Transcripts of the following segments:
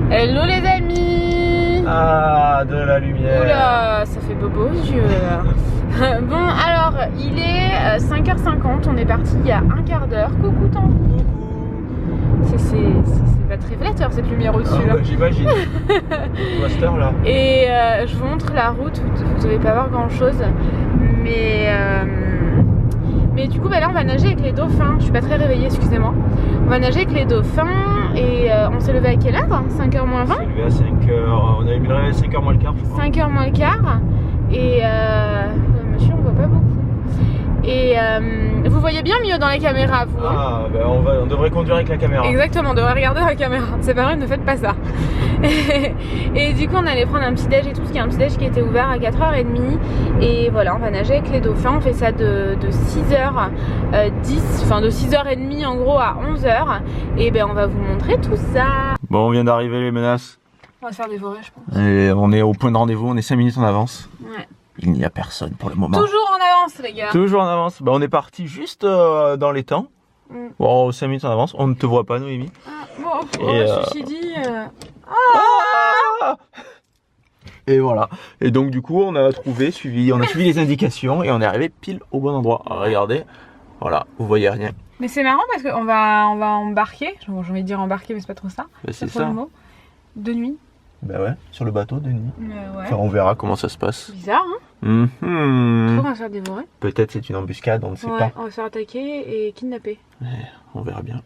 Hello les amis. Ah, de la lumière. Oula, ça fait bobo aux yeux. Bon, alors, il est 5h50, on est parti il y a un quart d'heure. Coucou Tango. C'est pas très flatteur cette lumière au-dessus là. Bah, j'imagine. Master là. Et je vous montre la route, vous devez pas voir grand chose. Mais du coup, bah là on va nager avec les dauphins. Je suis pas très réveillée, excusez-moi. On va nager avec les dauphins et on s'est levé à quelle heure? 5h moins 20? On s'est levé à 5h. On avait mis le réveil à 5h moins le quart, je crois. 5h moins le quart. Et monsieur, on voit pas beaucoup. Et vous voyez bien mieux dans la caméra, vous hein? Ah, bah on devrait conduire avec la caméra. Exactement, on devrait regarder dans la caméra. C'est pas vrai, ne faites pas ça. Et du coup, on allait prendre un petit déj et tout, parce qu'il y a un petit déj qui était ouvert à 4h30. Et voilà, on va nager avec les dauphins. On fait ça de 6h10, enfin de 6h30 en gros à 11h. Et ben, on va vous montrer tout ça. Bon, on vient d'arriver, les menaces. On va se faire dévorer, je pense. Et on est au point de rendez-vous, on est 5 minutes en avance. Ouais. Il n'y a personne pour le moment. Toujours en avance, les gars. Toujours en avance. Bah, on est parti juste dans les temps. Bon, 5 minutes en avance. On ne te voit pas, Noémie. Bon, ceci dit. Et voilà. Et donc, du coup, on a suivi les indications et on est arrivé pile au bon endroit. Alors, regardez. Voilà, vous voyez rien. Mais c'est marrant parce qu'on va embarquer. J'ai envie de dire embarquer, mais c'est pas trop ça. Bah, c'est ça. Le mot. De nuit. Bah ouais, sur le bateau de nuit. Ouais. Enfin, on verra comment ça se passe. Bizarre, hein. On va se faire dévorer. Peut-être c'est une embuscade, on ne sait pas. On va se faire attaquer et kidnapper. Ouais, on verra bien.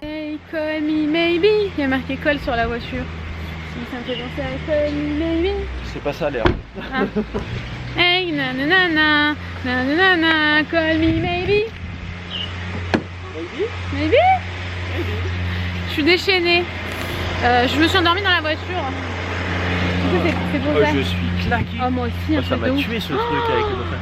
Hey, call me maybe. Il y a marqué call sur la voiture. Ça me fait penser à call me maybe. C'est pas ça l'air. Ah. Hey, nanana, nanana, call me maybe. Maybe? Je suis déchaînée. Je me suis endormie dans la voiture. C'est pour ça. Je suis claqué. Oh, moi aussi. Ça m'a tué ce truc avec le dauphin.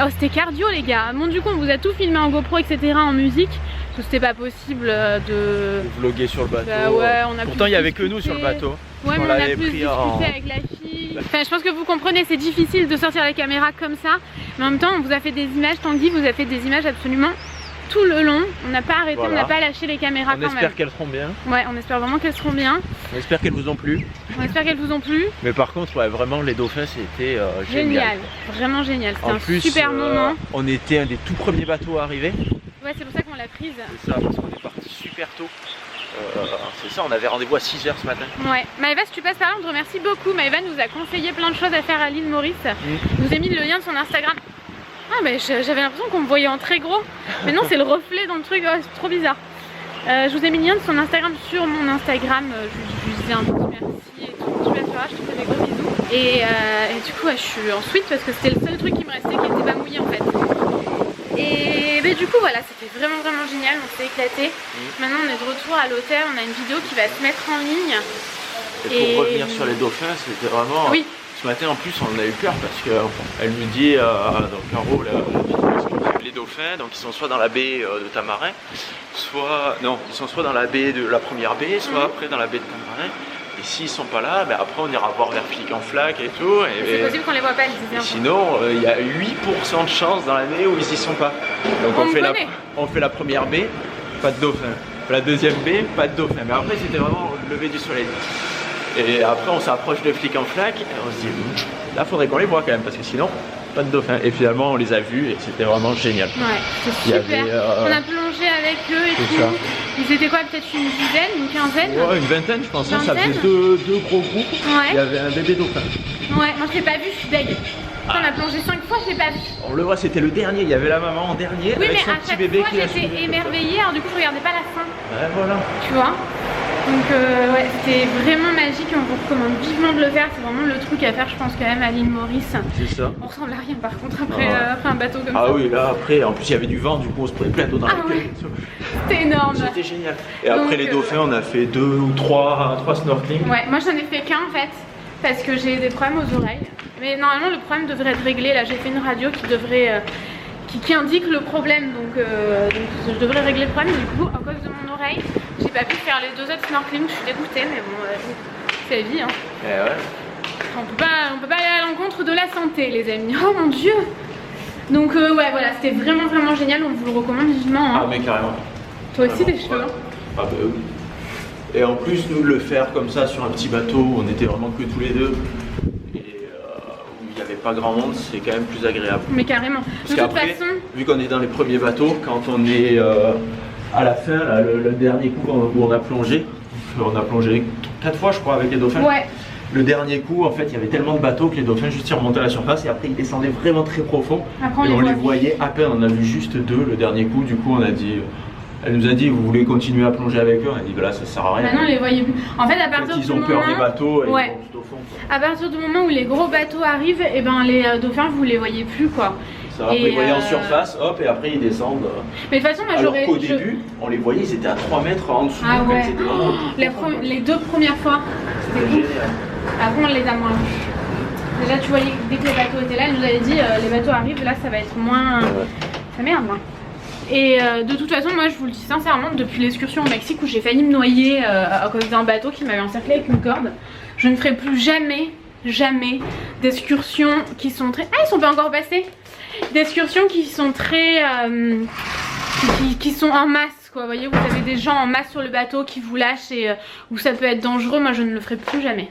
C'était cardio, les gars. Bon, du coup, on vous a tout filmé en GoPro, etc. en musique. Parce que c'était pas possible de vloguer sur le bateau. Bah ouais, on a pourtant, il y avait que nous sur le bateau. Ouais, mais on a plus discuté avec la fille. Enfin, je pense que vous comprenez, c'est difficile de sortir la caméra comme ça. Mais en même temps, on vous a fait des images. Tanguy vous a fait des images absolument tout le long. On n'a pas arrêté, voilà. On n'a pas lâché les caméras quand même. On espère qu'elles seront bien. Ouais, on espère vraiment qu'elles seront bien. On espère qu'elles vous ont plu. On espère qu'elles vous ont plu. Mais par contre, ouais, vraiment, les dauphins, c'était génial. Vraiment génial. C'était un super moment. On était un des tout premiers bateaux à arriver. Ouais, c'est pour ça qu'on l'a prise. C'est ça, parce qu'on est parti super tôt. C'est ça, on avait rendez-vous à 6h ce matin. Ouais, Maëva, si tu passes par là, on te remercie beaucoup. Maëva nous a conseillé plein de choses à faire à l'île Maurice. Nous a mis le lien de son Instagram. Ah, mais j'avais l'impression qu'on me voyait en très gros. Mais non, c'est le reflet dans le truc, ouais, c'est trop bizarre. Je vous ai mis le lien de son Instagram sur mon Instagram. Je lui disais un petit merci et tout. Tu vas je te fais des gros bisous. Et du coup, ouais, je suis en suite parce que c'était le seul truc qui me restait qui n'était pas mouillé en fait. Et bah, du coup, voilà, c'était vraiment génial. On s'est éclaté. Maintenant, on est de retour à l'hôtel. On a une vidéo qui va se mettre en ligne. Et pour revenir sur les dauphins, c'était vraiment... Oui. Ce matin en plus on a eu peur parce qu'elle nous dit, donc Caro, la fille, dauphins, donc ils sont soit dans la baie de Tamarin, soit dans la baie de la première baie, soit après dans la baie de Tamarin. Et s'ils sont pas là, ben après on ira voir vers Flic en Flac et tout. C'est possible qu'on les voit pas, et sinon, il y a 8% de chance dans l'année où ils y sont pas. Donc on fait la première baie, pas de dauphin. La deuxième baie, pas de dauphin. Mais après c'était vraiment le lever du soleil. Et après on s'approche de Flic en Flac et on se dit, là faudrait qu'on les voit quand même parce que sinon, pas de dauphin. Et finalement on les a vus et c'était vraiment génial. Ouais, c'est super. On a plongé avec eux et tout. Ça. Ils étaient quoi, peut-être une dizaine, une quinzaine? Ouais, une vingtaine je pense. Ça faisait deux gros groupes. Ouais. Il y avait un bébé dauphin. Ouais, moi je l'ai pas vu, je suis deg. On a plongé 5 fois, je l'ai pas vu. On le voit, c'était le dernier, il y avait la maman en dernier avec son petit bébé qui l'a suivi. J'étais émerveillée, alors du coup je regardais pas la fin. Ouais, voilà. Tu vois. Donc ouais, c'était vraiment magique, on vous recommande vivement de le faire, c'est vraiment le truc à faire je pense quand même à l'île Maurice. C'est ça. On ressemble à rien par contre après, après un bateau comme ça. Ah oui, là après, en plus il y avait du vent, du coup on se prenait plein d'eau dans la gueule. C'était énorme. C'était génial. Et donc, après les dauphins, on a fait 2 ou 3 snorkeling. Ouais, moi j'en ai fait qu'un en fait, parce que j'ai des problèmes aux oreilles. Mais normalement le problème devrait être réglé, là j'ai fait une radio qui devrait... Qui indique le problème, donc je devrais régler le problème. Du coup, à cause de mon oreille, j'ai pas pu faire les 2 autres snorkeling. Je suis dégoûtée, mais bon, c'est la vie. Hein. Et ouais. On peut pas aller à l'encontre de la santé, les amis. Oh mon dieu. Donc ouais, voilà, c'était vraiment génial. On vous le recommande vivement. Hein. Ah mais carrément. Toi aussi, tes cheveux. Hein. Ah bah oui. Et en plus, nous de le faire comme ça sur un petit bateau, on était vraiment que tous les deux. Pas grand monde, c'est quand même plus agréable. Mais carrément. Parce qu'après, vu qu'on est dans les premiers bateaux, quand on est à la fin, là, le dernier coup où on a plongé 4 fois je crois avec les dauphins. Ouais. Le dernier coup, en fait, il y avait tellement de bateaux que les dauphins juste ils remontaient à la surface et après ils descendaient vraiment très profond. Après, et on les voyait à peine, on a vu juste 2 le dernier coup, du coup on a dit... Elle nous a dit, vous voulez continuer à plonger avec eux? On a dit, bah là ça sert à rien. Bah non, on les voyait plus. En fait, à partir ils ont peur des bateaux et ouais. ils vont juste au fond. À partir du moment où les gros bateaux arrivent, et ben les dauphins vous les voyez plus quoi. Ça, après ils voyaient en surface, hop, et après ils descendent. Mais de toute façon, moi j'aurais. Au début, on les voyait, ils étaient à 3 mètres en dessous. Ah ouais. Les 2 premières fois, c'était ouf. Après, on les a moins vus. Déjà, tu voyais, dès que les bateaux étaient là, elle nous avait dit, les bateaux arrivent, là ça va être moins. Ça merde, moi. Et de toute façon, moi je vous le dis sincèrement, depuis l'excursion au Mexique où j'ai failli me noyer à cause d'un bateau qui m'avait encerclé avec une corde, je ne ferai plus jamais d'excursions qui sont très... Ah, ils sont pas encore passés. D'excursions qui sont très... qui sont en masse quoi. Vous voyez, vous avez des gens en masse sur le bateau qui vous lâchent et où ça peut être dangereux. Moi je ne le ferai plus jamais.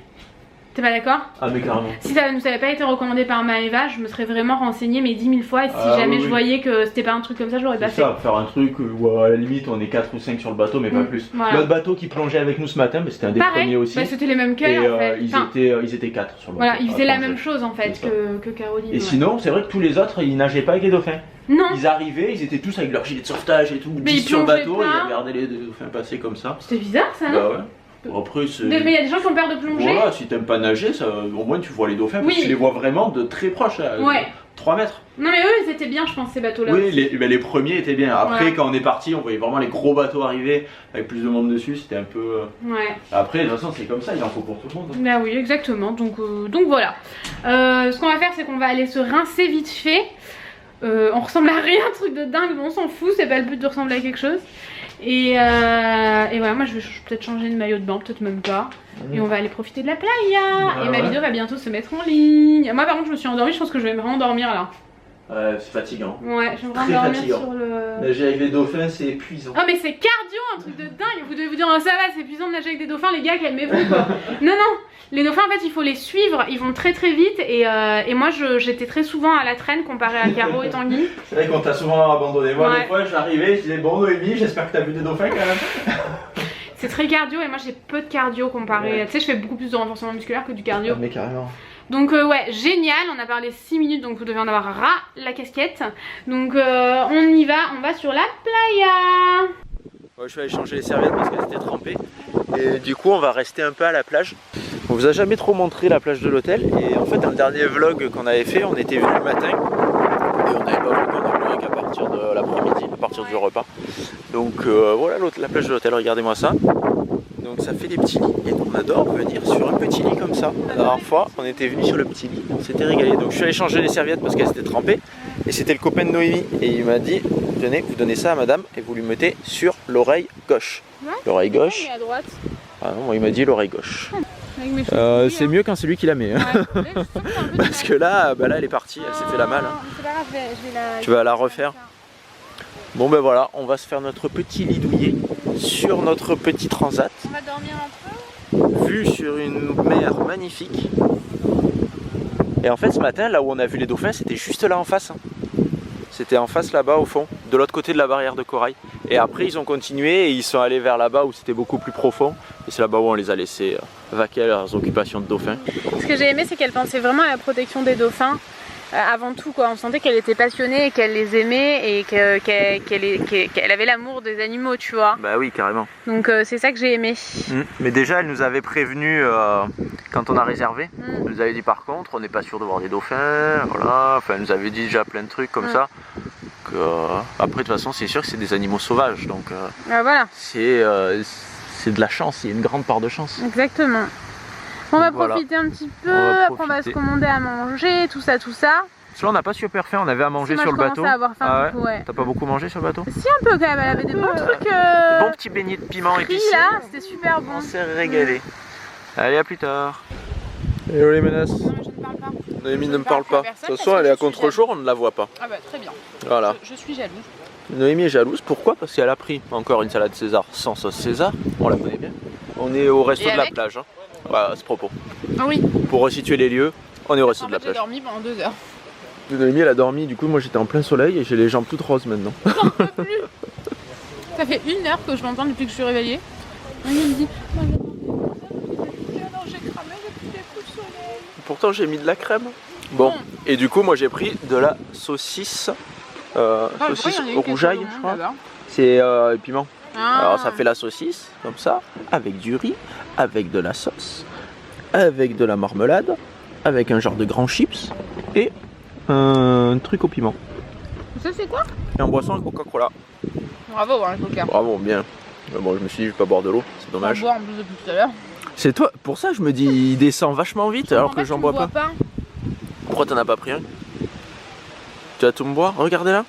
T'es pas d'accord? Ah mais carrément. Si ça ne nous avait pas été recommandé par Maëva, je me serais vraiment renseignée mais 10 000 fois et si jamais je voyais que c'était pas un truc comme ça, je l'aurais pas fait. C'est ça, faire un truc où à la limite on est 4 ou 5 sur le bateau mais pas plus. Voilà. L'autre bateau qui plongeait avec nous ce matin, c'était un des premiers aussi. Bah, c'était les mêmes qu'elle en fait. Ils étaient 4 sur le bateau. Voilà, ils faisaient la même chose en fait que Caroline. Et sinon, c'est vrai que tous les autres ils nageaient pas avec les dauphins. Non. Ils arrivaient, ils étaient tous avec leur gilet de sauvetage et tout, 10 sur le bateau, ils regardaient les dauphins passer comme ça. C'était bizarre ça, non? Bah ouais. Après, mais il y a des gens qui ont peur de plonger. Voilà, si t'aimes pas nager, ça, au moins tu vois les dauphins, parce que tu les vois vraiment de très proche, à 3 mètres. Non mais eux ils étaient bien je pense ces bateaux là. Oui, les premiers étaient bien. Après quand on est parti, on voyait vraiment les gros bateaux arriver avec plus de monde dessus, c'était un peu... Ouais. Après de toute façon c'est comme ça, il en faut pour tout le monde. Bah oui exactement, donc voilà. Ce qu'on va faire c'est qu'on va aller se rincer vite fait. On ressemble à rien, truc de dingue, mais on s'en fout, c'est pas le but de ressembler à quelque chose. Et voilà, moi je vais peut-être changer de maillot de bain, peut-être même pas. Et on va aller profiter de la playa. Et ma vidéo va bientôt se mettre en ligne. Moi par contre je me suis endormie, je pense que je vais me rendormir là. C'est fatigant. Ouais, je vais me rendormir sur le... Nager avec des dauphins c'est épuisant. Oh mais c'est cardio, un truc de dingue. Vous devez vous dire, oh, ça va, c'est épuisant de nager avec des dauphins les gars, calmez-vous quoi. Non, les dauphins en fait il faut les suivre, ils vont très vite. Et moi j'étais très souvent à la traîne comparé à Caro et Tanguy. C'est vrai qu'on t'a souvent abandonné. Moi des fois j'arrivais, je disais bon Noémie, j'espère que t'as vu des dauphins quand même. C'est très cardio et moi j'ai peu de cardio comparé. Tu sais, je fais beaucoup plus de renforcement musculaire que du cardio. Mais carrément. Donc ouais, génial, on a parlé 6 minutes donc vous devez en avoir ras la casquette. Donc on y va, on va sur la playa. Ouais, je suis allé changer les serviettes parce qu'elles étaient trempées. Et du coup on va rester un peu à la plage. On vous a jamais trop montré la plage de l'hôtel. Et en fait dans le dernier vlog qu'on avait fait, on était venu le matin. Et on n'avait pas vu qu'à partir de l'après-midi, à partir du repas. Donc voilà la plage de l'hôtel, regardez-moi ça. Donc ça fait des petits lits et on adore venir sur un petit lit comme ça. La dernière fois on était venu sur le petit lit, on s'était régalé. Donc je suis allé changer les serviettes parce qu'elles étaient trempées. Et c'était le copain de Noémie. Et il m'a dit, tenez, vous donnez ça à madame et vous lui mettez sur l'oreille gauche. Ouais, l'oreille gauche. Et à droite. Ah non, il m'a dit l'oreille gauche. C'est mieux quand c'est lui qui la met. Hein. Ouais, parce que là, bah là, elle est partie, elle s'est fait la malle. Hein. C'est pas grave, je vais la... Tu vas la refaire? Bon ben voilà, on va se faire notre petit lit douillet sur notre petit transat. On va dormir un peu. Vue sur une mer magnifique. Et en fait ce matin, là où on a vu les dauphins, c'était juste là en face. Hein. C'était en face là-bas au fond, de l'autre côté de la barrière de corail. Et après ils ont continué et ils sont allés vers là-bas où c'était beaucoup plus profond. Et c'est là-bas où on les a laissés vaquer à leurs occupations de dauphins. Ce que j'ai aimé, c'est qu'elle pensait vraiment à la protection des dauphins. Avant tout, quoi. On sentait qu'elle était passionnée et qu'elle les aimait et qu'elle avait l'amour des animaux, tu vois. Bah oui, carrément. Donc c'est ça que j'ai aimé. Mais déjà, elle nous avait prévenu quand on a réservé. Elle nous avait dit par contre, on n'est pas sûr de voir des dauphins. Voilà. Enfin, elle nous avait dit déjà plein de trucs comme ça. Que, après, de toute façon, c'est sûr que c'est des animaux sauvages. Donc voilà. C'est de la chance, il y a une grande part de chance. Exactement. On va profiter un petit peu, après on va se commander à manger, tout ça. Parce que là on n'a pas super faim, on avait à manger sur le bateau. À avoir faim, ouais. T'as pas beaucoup mangé sur le bateau? Si, un peu quand même, elle avait des bons trucs. Bons petits beignets de piment épicé. Là, c'était super bon. On s'est régalé. Allez, à plus tard. Hello les menaces. Non, je ne parle pas. Noémie ne me parle pas. De toute façon, elle est à contre-jour, on ne la voit pas. Ah bah très bien. Voilà. Je suis jalouse. Noémie est jalouse, pourquoi? Parce qu'elle a pris encore une salade César sans sauce César. On la connaît bien. On est au resto de la plage. Hein. Voilà, à ce propos. Ah oui. Pour resituer les lieux, on est au resto de la plage. J'ai dormi pendant 2 heures. Noémie elle a dormi, du coup moi j'étais en plein soleil et j'ai les jambes toutes roses maintenant. J'en peux plus. Ça fait 1 heure que je m'entends depuis que je suis réveillée. Noémie me dit, alors j'ai cramé, j'ai pris des coups de soleil. Pourtant j'ai mis de la crème. Bon, et du coup moi j'ai pris de la saucisse, saucisse rougeaille je crois. C'est piment. Alors ça fait la saucisse, comme ça, avec du riz, avec de la sauce, avec de la marmelade, avec un genre de grand chips et un truc au piment. Ça c'est quoi? Et en boisson un Coca-Cola. Bravo hein, Coca. Bravo, bien. Mais bon, je me suis dit je vais pas boire de l'eau, c'est dommage. On boit en plus depuis tout à l'heure. C'est toi, pour ça je me dis il descend vachement vite alors que j'en bois pas. Pourquoi t'en as pas pris un? Tu vas tout me boire? Regardez là.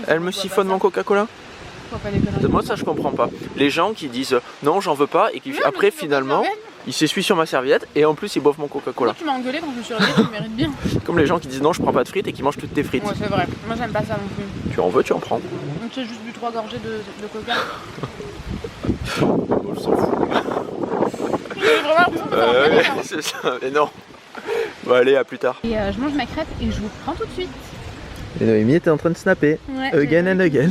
Elle me siphonne mon Coca-Cola. Moi ça je comprends pas. Les gens qui disent non j'en veux pas et qui après finalement ils s'essuient sur ma serviette et en plus ils boivent mon Coca-Cola. Tu m'as engueulé quand je me suis réveillée, tu le mérites bien. Comme les gens qui disent non je prends pas de frites et qui mangent toutes tes frites. Ouais c'est vrai, moi j'aime pas ça non plus. Tu en veux, tu en prends. Donc j'ai juste bu 3 gorgées de Coca. On s'en fout. C'est ça, mais non. Bon allez, à plus tard. Et je mange ma crêpe et je vous reprends tout de suite. Et Noémie était en train de snapper, again and again.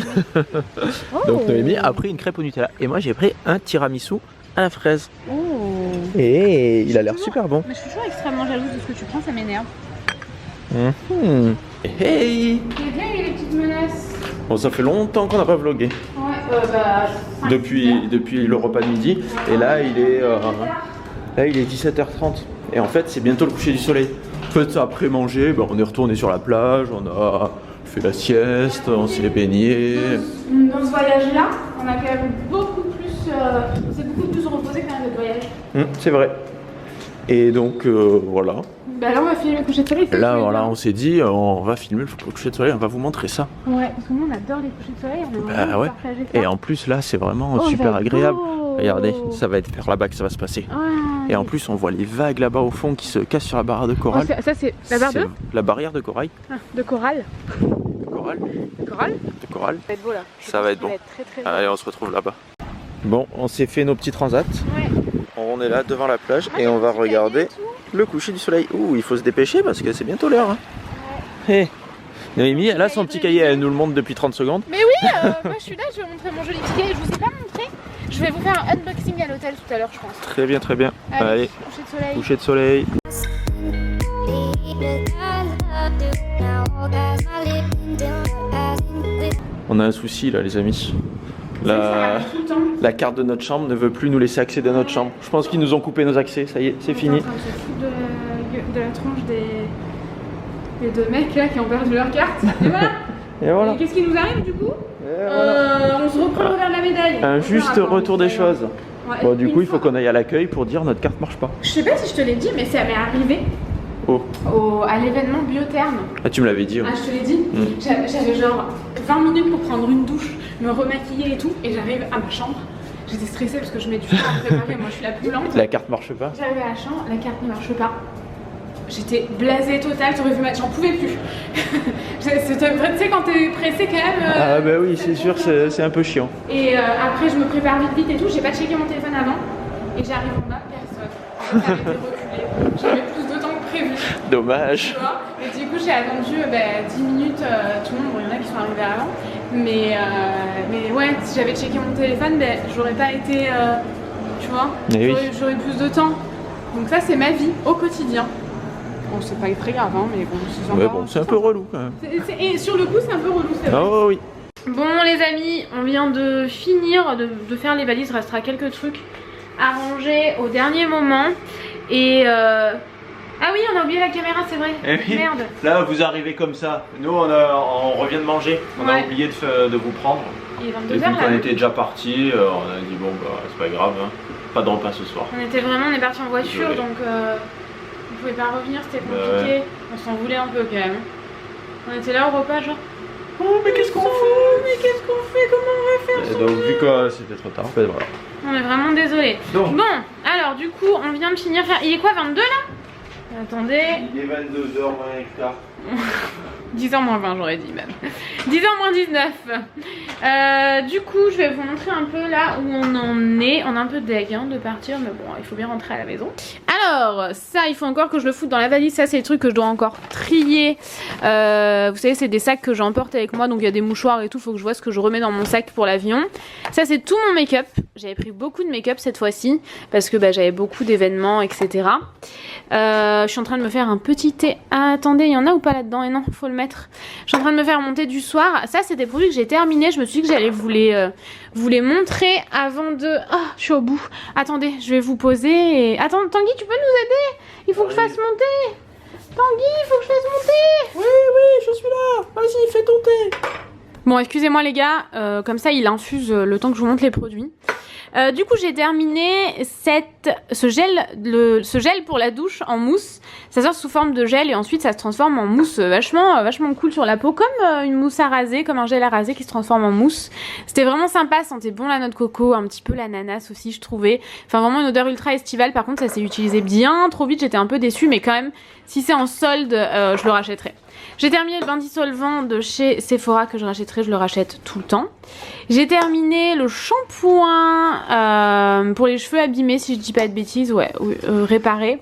Donc Noémie a pris une crêpe au Nutella et moi j'ai pris un tiramisu à la fraise. Et il a l'air super bon. Mais je suis toujours extrêmement jalouse de ce que tu prends, ça m'énerve. Hey les petites menaces. Bon ça fait longtemps qu'on n'a pas vlogué. Depuis le repas de midi. Et là il est 17h30. Et en fait c'est bientôt le coucher du soleil. En fait, après manger, on est retourné sur la plage, on a fait la sieste, on s'est baigné. Dans ce voyage-là, on a quand même beaucoup plus, on s'est beaucoup plus reposé que dans notre voyage. C'est vrai. Et donc voilà. Bah là on va filmer le coucher de soleil. Là voilà, on s'est dit on va filmer le coucher de soleil, on va vous montrer ça. Ouais, parce que nous on adore les couchers de soleil, on a vraiment partager ça. Et en plus là c'est vraiment super agréable. Regardez, ça va être vers là-bas que ça va se passer. Et en plus on voit les vagues là-bas au fond qui se cassent sur la barrière de corail. Ça c'est la barrière de la barrière de corail. De corail. De corail. De corail. De corail. Ça va être beau là. Ça va être bon. Très allez, on se retrouve là-bas. Bon, on s'est fait nos petits transats. On est là devant la plage et on va regarder le coucher du soleil. Ouh, il faut se dépêcher parce que c'est bientôt l'heure. Hey. Noémie, elle a son petit cahier, elle nous le montre depuis 30 secondes. Mais oui, moi je suis là, je vais vous montrer mon joli petit cahier. Je vous ai pas montré. Je vais vous faire un unboxing à l'hôtel tout à l'heure, je pense. Très bien, très bien. Allez, coucher de soleil. Coucher de soleil. On a un souci là, les amis. La carte de notre chambre ne veut plus nous laisser accéder à notre chambre. Je pense qu'ils nous ont coupé nos accès, ça y est, c'est fini. On se fout de la tronche des 2 mecs là qui ont perdu leur carte. Et voilà. Et voilà. Qu'est-ce qui nous arrive du coup on se reprend le revers de la médaille. Un juste retour des choses. Bon, du coup, il faut qu'on aille à l'accueil pour dire notre carte marche pas. Je sais pas si je te l'ai dit, mais ça m'est arrivé À l'événement Biotherme. Ah, tu me l'avais dit. Ouais. Ah, je te l'ai dit. J'avais genre 20 minutes pour prendre une douche, me remaquiller et tout, et j'arrive à ma chambre. J'étais stressée parce que je mets du temps à préparer, moi je suis la plus lente. La carte marche pas. J'arrive à la chambre, la carte ne marche pas. J'étais blasée totale, j'aurais vu j'en pouvais plus. Tu sais quand t'es pressée quand même. Ah bah oui, c'est sûr, c'est un peu chiant. Et après je me prépare vite et tout, j'ai pas checké mon téléphone avant. Et j'arrive en bas, personne. En fait, ça avait été reculé. J'avais plus de temps que prévu. Dommage. Tu vois. Et du coup j'ai attendu 10 minutes, tout le monde, bon, il y en a qui sont arrivés avant. Mais ouais, si j'avais checké mon téléphone, j'aurais pas été, tu vois, j'aurais plus de temps. Donc ça c'est ma vie au quotidien. Bon, c'est pas très grave, hein, mais bon, c'est un peu relou quand même. Et sur le coup, c'est un peu relou, c'est vrai. Oh oui. Bon, les amis, on vient de finir de faire les valises. Il restera quelques trucs à ranger au dernier moment. Et ah oui, on a oublié la caméra, c'est vrai. Oui. Merde. Là, vous arrivez comme ça. Nous, on revient de manger. On a oublié de vous prendre. Il est 22h et vu là. qu'on était déjà parti, on a dit bon, c'est pas grave, hein. Pas de repas ce soir. On est parti en voiture, désolé. Donc on pouvait pas revenir, c'était compliqué. On s'en voulait un peu quand même. On était là au repas, genre. Oh, mais qu'est-ce qu'on fait? Mais qu'est-ce qu'on fait? Comment on va faire? Et donc, vu que c'était trop tard, en fait, voilà. On est vraiment désolé. Bon, alors du coup, on vient de finir faire. Il est quoi, 22 là? Attendez. Il est 22h moins hectare. 10h moins 20, j'aurais dit même. 10h moins 19. Du coup, je vais vous montrer un peu là où on en est. On est un peu deg de partir, mais bon, il faut bien rentrer à la maison. Alors, ça, il faut encore que je le foute dans la valise. Ça, c'est les trucs que je dois encore trier. Vous savez, c'est des sacs que j'emporte avec moi. Donc, il y a des mouchoirs et tout. Il faut que je vois ce que je remets dans mon sac pour l'avion. Ça, c'est tout mon make-up. J'avais pris beaucoup de make-up cette fois-ci parce que j'avais beaucoup d'événements, etc. Je suis en train de me faire un petit thé. Ah, attendez, il y en a ou pas là-dedans? Et non, faut le mettre. Je suis en train de me faire mon thé du soir. Ça, c'est des produits que j'ai terminés. Je me suis dit que j'allais vous les montrer avant de... Ah, je suis au bout. Attendez, je vais vous poser. Et... Attends, Tanguy, tu peux nous aider? Il faut que je fasse mon thé. Tanguy, il faut que je fasse mon thé. Oui, je suis là. Vas-y, fais ton thé. Bon, excusez-moi les gars. Comme ça, il infuse le temps que je vous montre les produits. Du coup, j'ai terminé ce gel pour la douche en mousse. Ça sort sous forme de gel et ensuite ça se transforme en mousse vachement cool sur la peau, comme une mousse à raser, comme un gel à raser qui se transforme en mousse. C'était vraiment sympa, ça sentait bon la noix de coco, un petit peu l'ananas aussi, je trouvais. Enfin, vraiment une odeur ultra estivale. Par contre, ça s'est utilisé bien trop vite, j'étais un peu déçue, mais quand même, si c'est en solde, je le rachèterai. J'ai terminé le bain dissolvant de chez Sephora que je rachèterai, je le rachète tout le temps. J'ai terminé le shampoing pour les cheveux abîmés, si je dis pas de bêtises, réparé.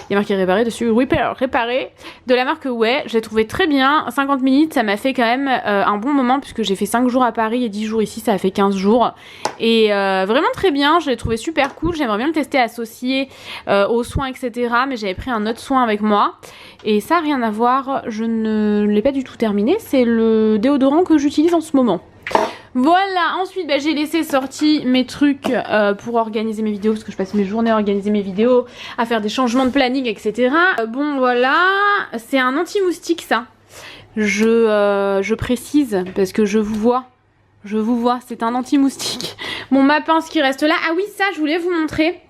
Il y a marqué réparé dessus, réparé, de la marque Ouais, je l'ai trouvé très bien. 50 minutes, ça m'a fait quand même un bon moment puisque j'ai fait 5 jours à Paris et 10 jours ici, ça a fait 15 jours. Et vraiment très bien, je l'ai trouvé super cool. J'aimerais bien le tester associé aux soins, etc. Mais j'avais pris un autre soin avec moi. Et ça, rien à voir, je ne l'ai pas du tout terminé. C'est le déodorant que j'utilise en ce moment. Voilà, ensuite j'ai laissé sortir mes trucs pour organiser mes vidéos parce que je passe mes journées à organiser mes vidéos, à faire des changements de planning, etc. Bon voilà, c'est un anti-moustique ça. Je précise parce que je vous vois, c'est un anti-moustique. Bon, ma pince qui reste là. Ah oui, ça je voulais vous montrer.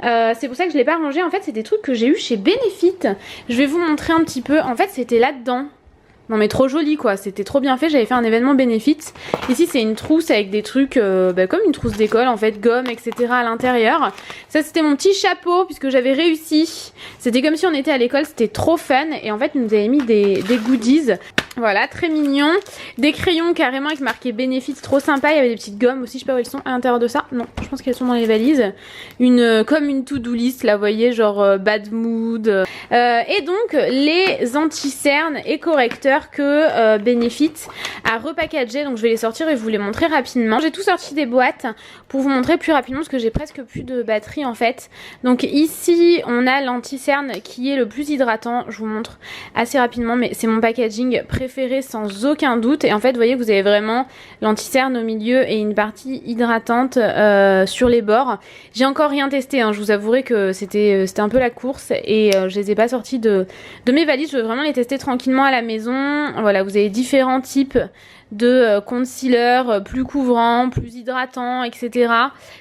C'est pour ça que je l'ai pas rangé. En fait, c'est des trucs que j'ai eu chez Benefit. Je vais vous montrer un petit peu. En fait, c'était là-dedans. Non mais trop joli quoi, c'était trop bien fait, j'avais fait un événement Benefit. Ici c'est une trousse avec des trucs comme une trousse d'école en fait, gomme etc à l'intérieur. Ça c'était mon petit chapeau puisque j'avais réussi. C'était comme si on était à l'école, c'était trop fun. Et en fait ils nous avaient mis des goodies. Voilà, très mignon. Des crayons carrément avec marqué Benefit, trop sympa. Il y avait des petites gommes aussi, je sais pas où elles sont à l'intérieur de ça. Non, je pense qu'elles sont dans les valises. Comme une to-do list, là, vous voyez, genre bad mood. Et donc, les anti-cernes et correcteurs que Benefit a repackagé. Donc, je vais les sortir et vous les montrer rapidement. J'ai tout sorti des boîtes pour vous montrer plus rapidement parce que j'ai presque plus de batterie en fait. Donc, ici, on a l'anti-cerne qui est le plus hydratant. Je vous montre assez rapidement, mais c'est mon packaging préféré sans aucun doute. Et en fait vous voyez que vous avez vraiment l'anti-cerne au milieu et une partie hydratante sur les bords. J'ai encore rien testé hein. Je vous avouerai que c'était un peu la course et je les ai pas sortis de mes valises. Je veux vraiment les tester tranquillement à la maison. Voilà, vous avez différents types de concealer plus couvrant, plus hydratant, etc.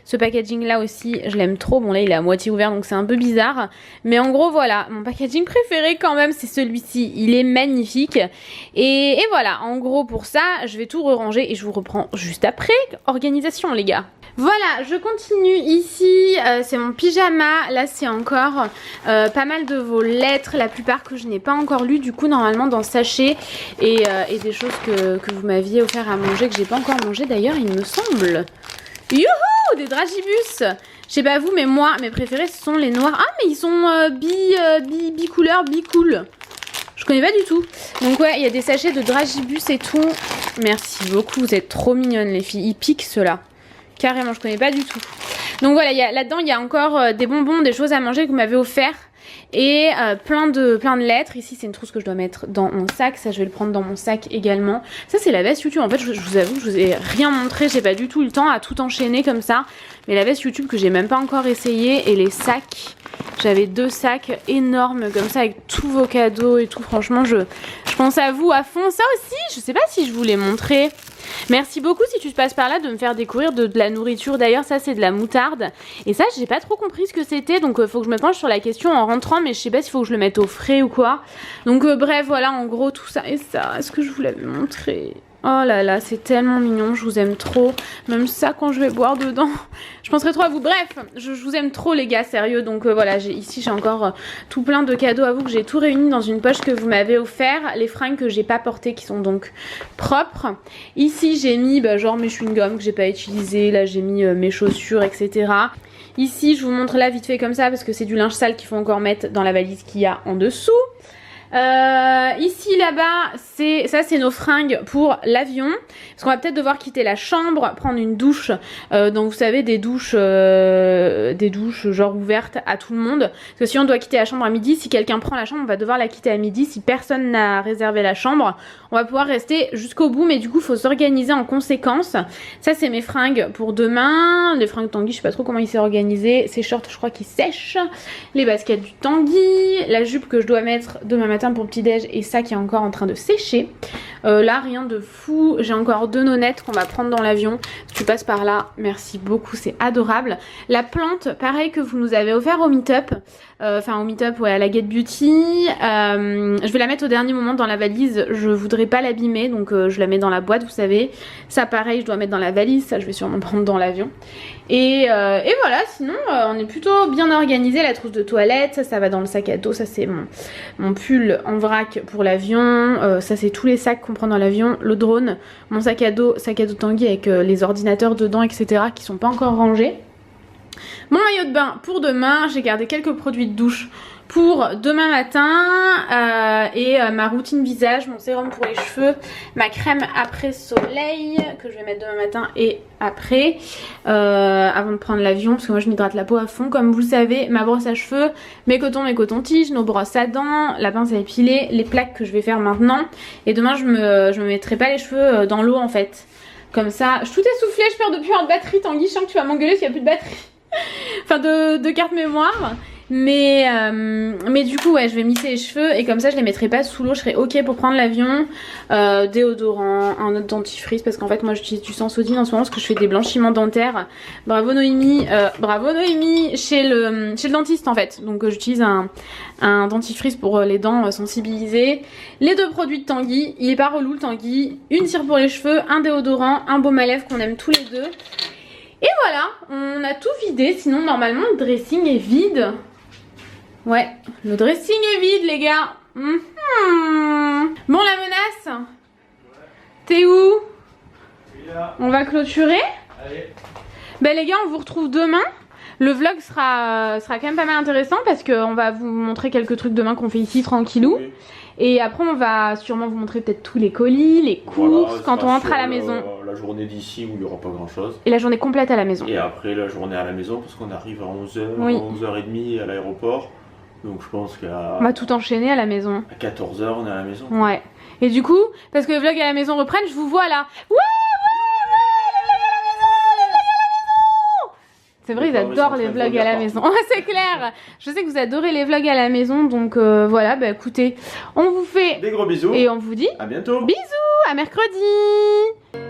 Ce packaging là aussi, je l'aime trop. Bon là il est à moitié ouvert donc c'est un peu bizarre. Mais en gros voilà, mon packaging préféré quand même c'est celui-ci. Il est magnifique. Et voilà, en gros pour ça, je vais tout ranger et je vous reprends juste après. Organisation les gars. Voilà, je continue ici, c'est mon pyjama, là c'est encore pas mal de vos lettres, la plupart que je n'ai pas encore lues du coup normalement dans ce sachet et des choses que vous m'aviez offert à manger, que j'ai pas encore mangé d'ailleurs il me semble. Youhou, des dragibus. Je sais pas vous mais moi mes préférés ce sont les noirs. Ah mais ils sont bi-couleur, bi-cool. Je connais pas du tout. Donc ouais, il y a des sachets de dragibus et tout. Merci beaucoup, vous êtes trop mignonnes les filles, ils piquent ceux-là. Carrément, je connais pas du tout. Donc voilà, là-dedans, il y a encore des bonbons, des choses à manger que vous m'avez offert. Et plein de lettres. Ici, c'est une trousse que je dois mettre dans mon sac. Ça, je vais le prendre dans mon sac également. Ça, c'est la veste YouTube. En fait, je vous avoue, je vous ai rien montré. J'ai pas du tout eu le temps à tout enchaîner comme ça. Mais la veste YouTube que j'ai même pas encore essayé. Et les sacs. J'avais 2 sacs énormes comme ça avec tous vos cadeaux et tout. Franchement, je pense à vous à fond. Ça aussi, je sais pas si je vous l'ai montré. Merci beaucoup si tu passes par là de me faire découvrir de la nourriture. D'ailleurs ça c'est de la moutarde. Et ça j'ai pas trop compris ce que c'était. Donc faut que je me penche sur la question en rentrant. Mais je sais pas s'il faut que je le mette au frais ou quoi. Donc bref voilà en gros tout ça et ça. Est-ce que je vous l'avais montré? Oh là là, c'est tellement mignon, je vous aime trop. Même ça, quand je vais boire dedans, je penserai trop à vous. Bref, je vous aime trop les gars, sérieux. Donc voilà, ici j'ai encore tout plein de cadeaux à vous que j'ai tout réuni dans une poche que vous m'avez offert. Les fringues que j'ai pas portées qui sont donc propres. Ici j'ai mis genre mes chewing-gums que j'ai pas utilisés. Là j'ai mis mes chaussures, etc. Ici je vous montre là vite fait comme ça parce que c'est du linge sale qu'il faut encore mettre dans la valise qu'il y a en dessous. Ici là-bas c'est nos fringues pour l'avion parce qu'on va peut-être devoir quitter la chambre, prendre une douche donc vous savez des douches genre ouvertes à tout le monde parce que si on doit quitter la chambre à midi, si quelqu'un prend la chambre on va devoir la quitter à midi. Si personne n'a réservé la chambre on va pouvoir rester jusqu'au bout mais du coup faut s'organiser en conséquence. Ça c'est mes fringues pour demain, les fringues Tanguy je sais pas trop comment il s'est organisé, ces shorts je crois qu'ils sèchent, les baskets du Tanguy, la jupe que je dois mettre demain matin pour le petit déj et ça qui est encore en train de sécher. Là rien de fou, j'ai encore 2 nonnettes qu'on va prendre dans l'avion. Si tu passes par là, merci beaucoup, c'est adorable. La plante, pareil que vous nous avez offert au meet-up, enfin au meet-up ouais, à la Get Beauty. Je vais la mettre au dernier moment dans la valise, je voudrais pas l'abîmer donc je la mets dans la boîte vous savez. Ça pareil je dois mettre dans la valise, ça je vais sûrement prendre dans l'avion. Et voilà, sinon on est plutôt bien organisé. La trousse de toilette, ça va dans le sac à dos, ça c'est mon pull en vrac pour l'avion, ça c'est tous les sacs qu'on prend dans l'avion, le drone, mon sac à dos Tanguy avec les ordinateurs dedans etc qui sont pas encore rangés. Mon maillot de bain pour demain, j'ai gardé quelques produits de douche pour demain matin et ma routine visage, mon sérum pour les cheveux, ma crème après soleil que je vais mettre demain matin et après avant de prendre l'avion parce que moi je m'hydrate la peau à fond comme vous le savez, ma brosse à cheveux, mes cotons-tiges, nos brosses à dents, la pince à épiler, les plaques que je vais faire maintenant et demain je me mettrai pas les cheveux dans l'eau en fait. Comme ça, je suis tout essoufflée, je perds de plus en batterie Tanguy, je sens que tu vas m'engueuler s'il n'y a plus de batterie. Enfin de carte mémoire. Mais du coup ouais je vais misser les cheveux et comme ça je les mettrai pas sous l'eau, je serai ok pour prendre l'avion. Déodorant, un autre dentifrice parce qu'en fait moi j'utilise du Sensodyne en ce moment parce que je fais des blanchiments dentaires. Bravo Noémie chez le dentiste en fait. Donc j'utilise un dentifrice pour les dents sensibilisées. Les 2 produits de Tanguy, il est pas relou le Tanguy. Une cire pour les cheveux, un déodorant, un baume à lèvres qu'on aime tous les 2. Et voilà, on a tout vidé, sinon normalement le dressing est vide. Ouais, le dressing est vide les gars. Bon la menace, t'es où? On va clôturer. Allez. Ben les gars on vous retrouve demain. Le vlog sera quand même pas mal intéressant parce qu'on va vous montrer quelques trucs demain qu'on fait ici tranquillou. Oui. Et après on va sûrement vous montrer peut-être tous les colis, les courses, voilà, quand on rentre à la maison. La journée d'ici où il n'y aura pas grand chose. Et la journée complète à la maison. Et après la journée à la maison parce qu'on arrive à 11h, oui. 11h30 à l'aéroport. Donc je pense qu'à... On va tout enchaîner à la maison. À 14h on est à la maison. Ouais. Et du coup, parce que le vlog à la maison reprenne, je vous vois là. Ouais, les vlogs à la maison, les vlogs à la maison. C'est vrai, ils adorent les vlogs à la maison. C'est clair. Je sais que vous adorez les vlogs à la maison, donc voilà, bah écoutez, on vous fait des gros bisous et on vous dit à bientôt. Bisous, à mercredi.